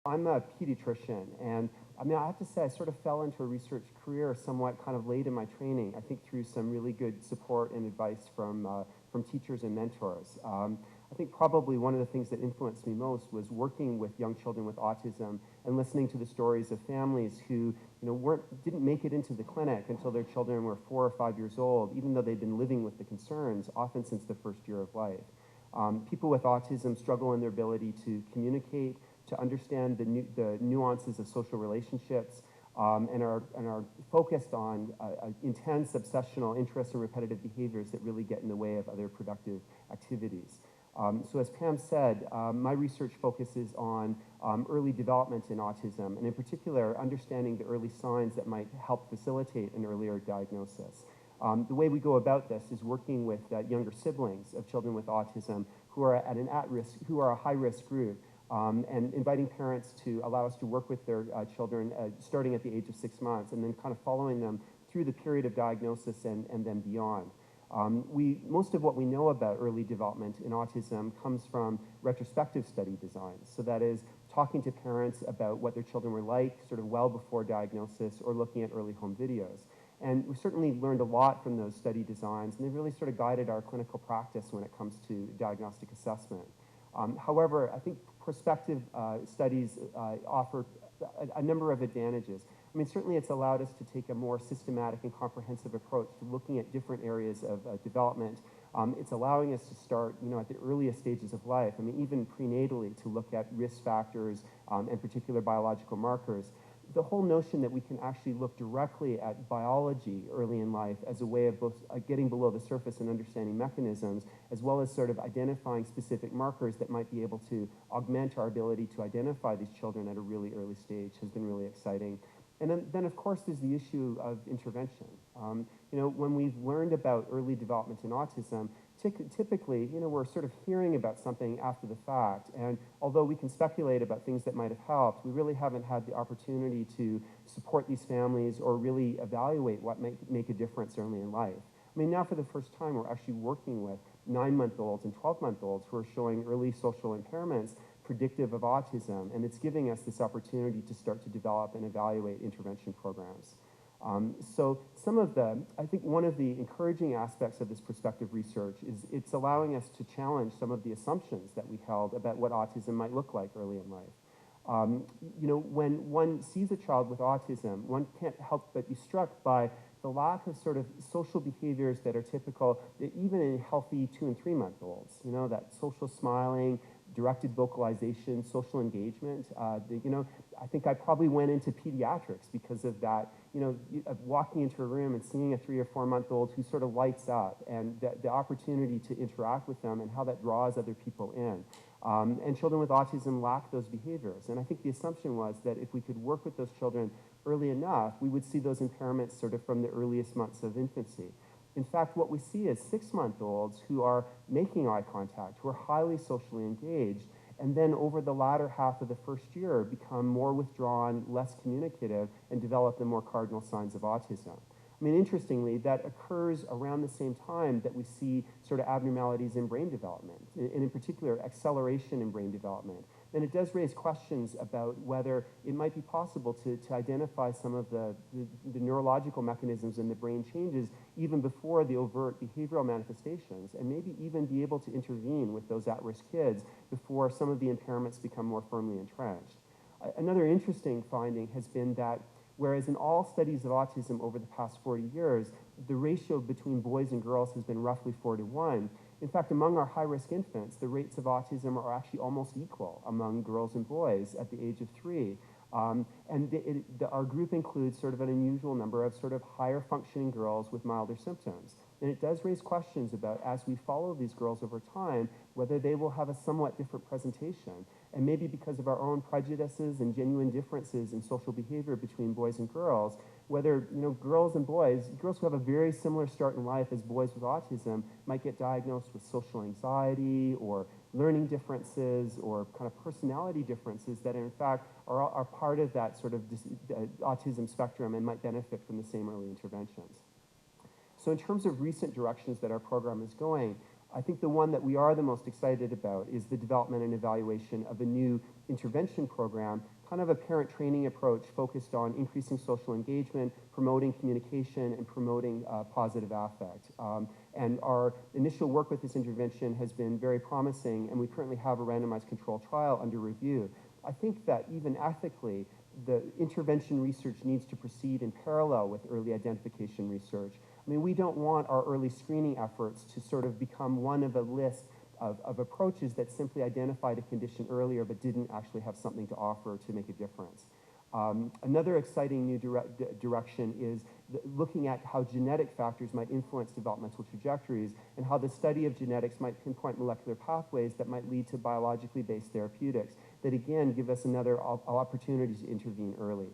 I'm a pediatrician, and I mean, I have to say, I sort of fell into a research career somewhat kind of late in my training, I think through some really good support and advice from teachers and mentors. I think probably one of the things that influenced me most was working with young children with autism and listening to the stories of families who, didn't make it into the clinic until their children were 4 or 5 years old, even though they'd been living with the concerns, often since the first year of life. People with autism struggle in their ability to communicate, to understand the nuances of social relationships, and are focused on intense obsessional interests and repetitive behaviors that really get in the way of other productive activities. So as Pam said, my research focuses on early development in autism, and in particular, understanding the early signs that might help facilitate an earlier diagnosis. The way we go about this is working with younger siblings of children with autism who are at an at-risk, who are a high-risk group, and inviting parents to allow us to work with their children starting at the age of 6 months and then kind of following them through the period of diagnosis and then beyond. Most of what we know about early development in autism comes from retrospective study designs. So that is talking to parents about what their children were like sort of well before diagnosis or looking at early home videos. And we certainly learned a lot from those study designs, and they really sort of guided our clinical practice when it comes to diagnostic assessment. However, I think prospective studies offer a number of advantages. I mean, certainly it's allowed us to take a more systematic and comprehensive approach to looking at different areas of development. It's allowing us to start, at the earliest stages of life, I mean, even prenatally, to look at risk factors and particular biological markers. The whole notion that we can actually look directly at biology early in life as a way of both getting below the surface and understanding mechanisms, as well as sort of identifying specific markers that might be able to augment our ability to identify these children at a really early stage, has been really exciting. And then of course, there's the issue of intervention. When we've learned about early development in autism, typically, we're sort of hearing about something after the fact. And although we can speculate about things that might have helped, we really haven't had the opportunity to support these families or really evaluate what might make a difference early in life. I mean, now for the first time, we're actually working with 9-month-olds and 12-month-olds who are showing early social impairments predictive of autism, and it's giving us this opportunity to start to develop and evaluate intervention programs. So I think one of the encouraging aspects of this prospective research is it's allowing us to challenge some of the assumptions that we held about what autism might look like early in life. When one sees a child with autism, one can't help but be struck by the lack of sort of social behaviors that are typical, even in healthy 2- and 3-month-olds. That social smiling, directed vocalization, social engagement. I think I probably went into pediatrics because of that, of walking into a room and seeing a 3- or 4-month-old who sort of lights up, and the opportunity to interact with them and how that draws other people in. And children with autism lack those behaviors. And I think the assumption was that if we could work with those children early enough, we would see those impairments sort of from the earliest months of infancy. In fact, what we see is 6-month-olds who are making eye contact, who are highly socially engaged, and then over the latter half of the first year become more withdrawn, less communicative, and develop the more cardinal signs of autism. I mean, interestingly, that occurs around the same time that we see sort of abnormalities in brain development, and in particular, acceleration in brain development. And it does raise questions about whether it might be possible to identify some of the neurological mechanisms in the brain changes even before the overt behavioral manifestations, and maybe even be able to intervene with those at-risk kids before some of the impairments become more firmly entrenched. Another interesting finding has been that whereas in all studies of autism over the past 40 years, the ratio between boys and girls has been roughly 4-to-1. In fact, among our high-risk infants, the rates of autism are actually almost equal among girls and boys at the age of 3. Our group includes sort of an unusual number of sort of higher functioning girls with milder symptoms. And it does raise questions about, as we follow these girls over time, whether they will have a somewhat different presentation. And maybe because of our own prejudices and genuine differences in social behavior between boys and girls, whether girls and boys, girls who have a very similar start in life as boys with autism might get diagnosed with social anxiety or learning differences or kind of personality differences that in fact are part of that sort of autism spectrum and might benefit from the same early interventions. So in terms of recent directions that our program is going, I think the one that we are the most excited about is the development and evaluation of a new intervention program, kind of a parent training approach focused on increasing social engagement, promoting communication, and promoting positive affect. And our initial work with this intervention has been very promising, and we currently have a randomized control trial under review. I think that even ethically, the intervention research needs to proceed in parallel with early identification research. I mean, we don't want our early screening efforts to sort of become one of a list of approaches that simply identified a condition earlier but didn't actually have something to offer to make a difference. Another exciting new direction is looking at how genetic factors might influence developmental trajectories and how the study of genetics might pinpoint molecular pathways that might lead to biologically based therapeutics that again give us another opportunity to intervene early.